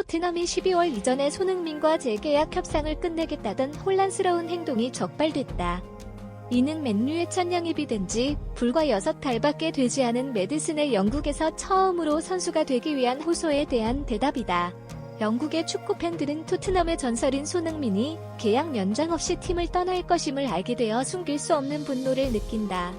토트넘이 12월 이전에 손흥민과 재계약 협상을 끝내겠다던 혼란스러운 행동이 적발됐다. 이는 맨유의 첫 영입이 된 지 불과 6달밖에 되지 않은 매디슨의 영국에서 처음으로 선수가 되기 위한 호소에 대한 대답이다. 영국의 축구 팬들은 토트넘의 전설인 손흥민이 계약 연장 없이 팀을 떠날 것임을 알게 되어 숨길 수 없는 분노를 느낀다.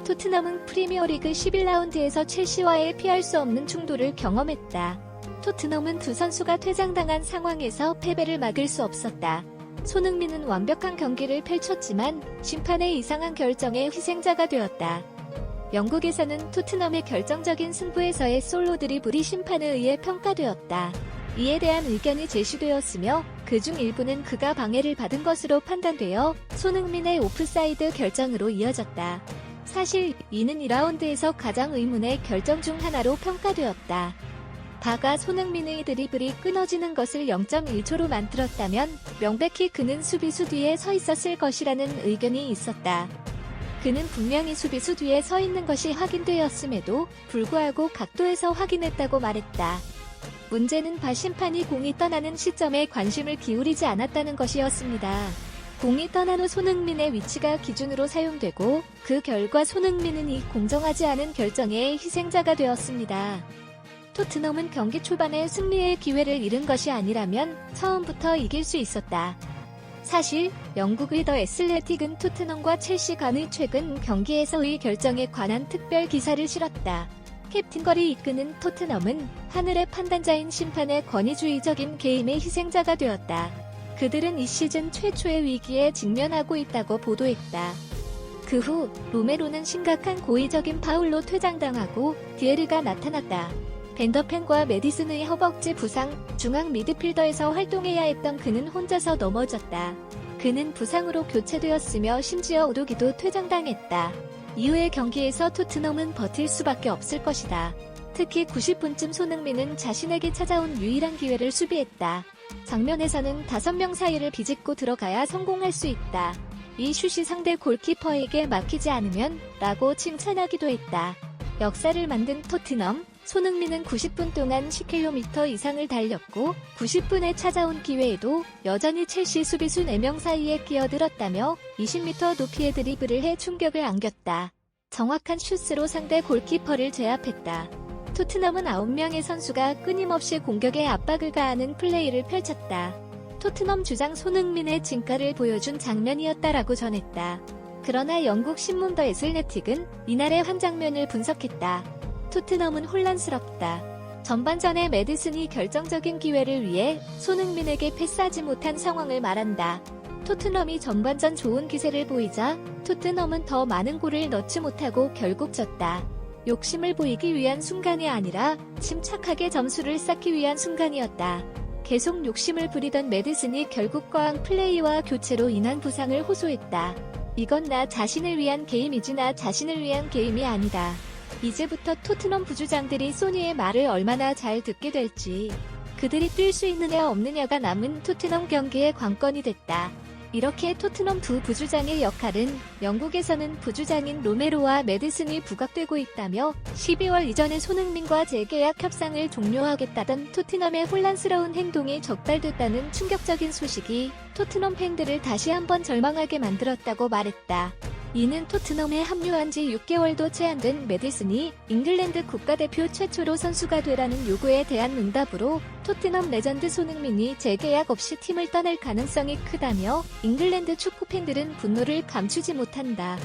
토트넘은 프리미어리그 11라운드에서 첼시와의 피할 수 없는 충돌을 경험했다. 토트넘은 두 선수가 퇴장당한 상황에서 패배를 막을 수 없었다. 손흥민은 완벽한 경기를 펼쳤지만 심판의 이상한 결정에 희생자가 되었다. 영국에서는 토트넘의 결정적인 승부에서의 솔로 드리블이 심판에 의해 평가되었다. 이에 대한 의견이 제시되었으며 그중 일부는 그가 방해를 받은 것으로 판단되어 손흥민의 오프사이드 결정으로 이어졌다. 사실 이는 2라운드에서 가장 의문의 결정 중 하나로 평가되었다. 바가 손흥민의 드리블이 끊어지는 것을 0.1초로 만들었다면 명백히 그는 수비수 뒤에 서 있었을 것이라는 의견이 있었다. 그는 분명히 수비수 뒤에 서 있는 것이 확인되었음에도 불구하고 각도에서 확인했다고 말했다. 문제는 바 심판이 공이 떠나는 시점에 관심을 기울이지 않았다는 것이었습니다. 공이 떠난 후 손흥민의 위치가 기준으로 사용되고 그 결과 손흥민은 이 공정하지 않은 결정의 희생자가 되었습니다. 토트넘은 경기 초반에 승리의 기회를 잃은 것이 아니라면 처음부터 이길 수 있었다. 사실 영국의 더 애슬레틱은 토트넘과 첼시 간의 최근 경기에서의 결정에 관한 특별 기사를 실었다. 캡틴 걸이 이끄는 토트넘은 하늘의 판단자인 심판의 권위주의적인 개임의 희생자가 되었다. 그들은 이 시즌 최초의 위기에 직면하고 있다고 보도했다. 그 후 로메로는 심각한 고의적인 파울로 퇴장당하고 디에르가 나타났다. 벤더펜과 매디슨의 허벅지 부상, 중앙 미드필더에서 활동해야 했던 그는 혼자서 넘어졌다. 그는 부상으로 교체되었으며 심지어 오르기도 퇴장당했다. 이후의 경기에서 토트넘은 버틸 수밖에 없을 것이다. 특히 90분쯤 손흥민은 자신에게 찾아온 유일한 기회를 수비했다. 장면에서는 5명 사이를 비집고 들어가야 성공할 수 있다. 이 슛이 상대 골키퍼에게 막히지 않으면 라고 칭찬하기도 했다. 역사를 만든 토트넘, 손흥민은 90분 동안 10km 이상을 달렸고 90분에 찾아온 기회에도 여전히 첼시 수비수 4명 사이에 끼어들었다며 20m 높이의 드리블을 해 충격을 안겼다. 정확한 슛으로 상대 골키퍼를 제압했다. 토트넘은 9명의 선수가 끊임없이 공격에 압박을 가하는 플레이를 펼쳤다. 토트넘 주장 손흥민의 진가를 보여준 장면이었다라고 전했다. 그러나 영국 신문 더 애슬레틱은 이날의 한 장면을 분석했다. 토트넘은 혼란스럽다. 전반전에 매디슨이 결정적인 기회를 위해 손흥민에게 패스하지 못한 상황을 말한다. 토트넘이 전반전 좋은 기세를 보이자 토트넘은 더 많은 골을 넣지 못하고 결국 졌다. 욕심을 보이기 위한 순간이 아니라 침착하게 점수를 쌓기 위한 순간이었다. 계속 욕심을 부리던 매디슨이 결국 과한 플레이와 교체로 인한 부상을 호소했다. 이건 나 자신을 위한 게임이지 나 자신을 위한 게임이 아니다. 이제부터 토트넘 부주장들이 소니의 말을 얼마나 잘 듣게 될지, 그들이 뛸 수 있느냐 없느냐가 남은 토트넘 경기의 관건이 됐다. 이렇게 토트넘 두 부주장의 역할은 영국에서는 부주장인 로메로와 매디슨이 부각되고 있다며 12월 이전에 손흥민과 재계약 협상을 종료하겠다던 토트넘의 혼란스러운 행동이 적발됐다는 충격적인 소식이 토트넘 팬들을 다시 한번 절망하게 만들었다고 말했다. 이는 토트넘에 합류한 지 6개월도 채 안 된 매디슨이 잉글랜드 국가대표 최초로 선수가 되라는 요구에 대한 응답으로 토트넘 레전드 손흥민이 재계약 없이 팀을 떠날 가능성이 크다며 잉글랜드 축구팬들은 분노를 감추지 못한다.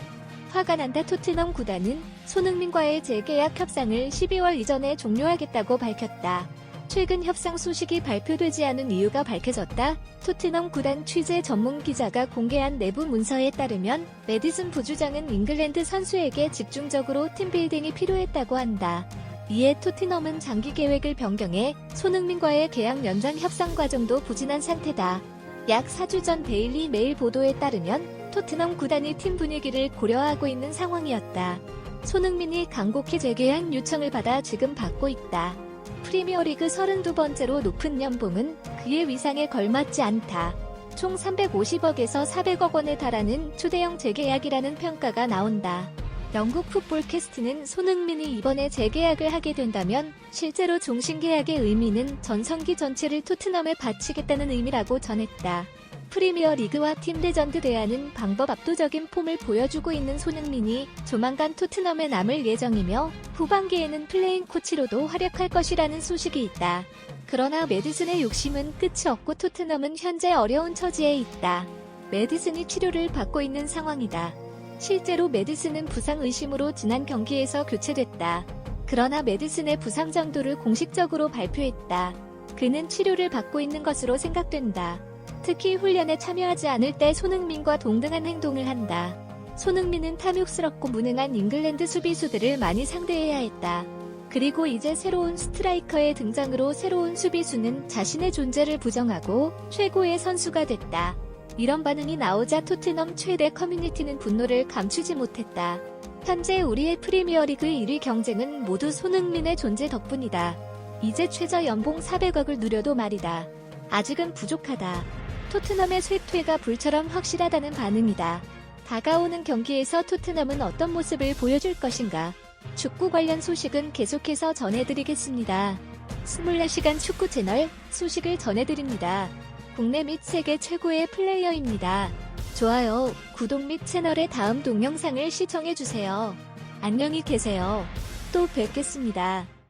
화가 난다. 토트넘 구단은 손흥민과의 재계약 협상을 12월 이전에 종료하겠다고 밝혔다. 최근 협상 소식이 발표되지 않은 이유가 밝혀졌다. 토트넘 구단 취재 전문 기자가 공개한 내부 문서에 따르면 매디슨 부주장은 잉글랜드 선수에게 집중적으로 팀빌딩이 필요했다고 한다. 이에 토트넘은 장기 계획을 변경해 손흥민과의 계약 연장 협상 과정도 부진한 상태다. 약 4주 전 데일리 메일 보도에 따르면 토트넘 구단이 팀 분위기를 고려하고 있는 상황이었다. 손흥민이 간곡히 재계약 요청을 받아 지금 받고 있다. 프리미어리그 32번째로 높은 연봉은 그의 위상에 걸맞지 않다. 총 350억에서 400억 원에 달하는 초대형 재계약이라는 평가가 나온다. 영국 풋볼캐스트는 손흥민이 이번에 재계약을 하게 된다면 실제로 종신계약의 의미는 전성기 전체를 토트넘에 바치겠다는 의미라고 전했다. 프리미어 리그와 팀 레전드 대하는 방법 압도적인 폼을 보여주고 있는 손흥민이 조만간 토트넘에 남을 예정이며 후반기에는 플레잉 코치로도 활약할 것이라는 소식이 있다. 그러나 매디슨의 욕심은 끝이 없고 토트넘은 현재 어려운 처지에 있다. 매디슨이 치료를 받고 있는 상황이다. 실제로 매디슨은 부상 의심으로 지난 경기에서 교체됐다. 그러나 매디슨의 부상 정도를 공식적으로 발표했다. 그는 치료를 받고 있는 것으로 생각된다. 특히 훈련에 참여하지 않을 때 손흥민과 동등한 행동을 한다. 손흥민은 탐욕스럽고 무능한 잉글랜드 수비수들을 많이 상대해야 했다. 그리고 이제 새로운 스트라이커의 등장으로 새로운 수비수는 자신의 존재를 부정하고 최고의 선수가 됐다. 이런 반응이 나오자 토트넘 최대 커뮤니티는 분노를 감추지 못했다. 현재 우리의 프리미어리그 1위 경쟁은 모두 손흥민의 존재 덕분이다. 이제 최저 연봉 400억을 누려도 말이다. 아직은 부족하다. 토트넘의 쇠퇴가 불처럼 확실하다는 반응이다. 다가오는 경기에서 토트넘은 어떤 모습을 보여줄 것인가? 축구 관련 소식은 계속해서 전해드리겠습니다. 24시간 축구 채널 소식을 전해드립니다. 국내 및 세계 최고의 플레이어입니다. 좋아요, 구독 및 채널의 다음 동영상을 시청해주세요. 안녕히 계세요. 또 뵙겠습니다.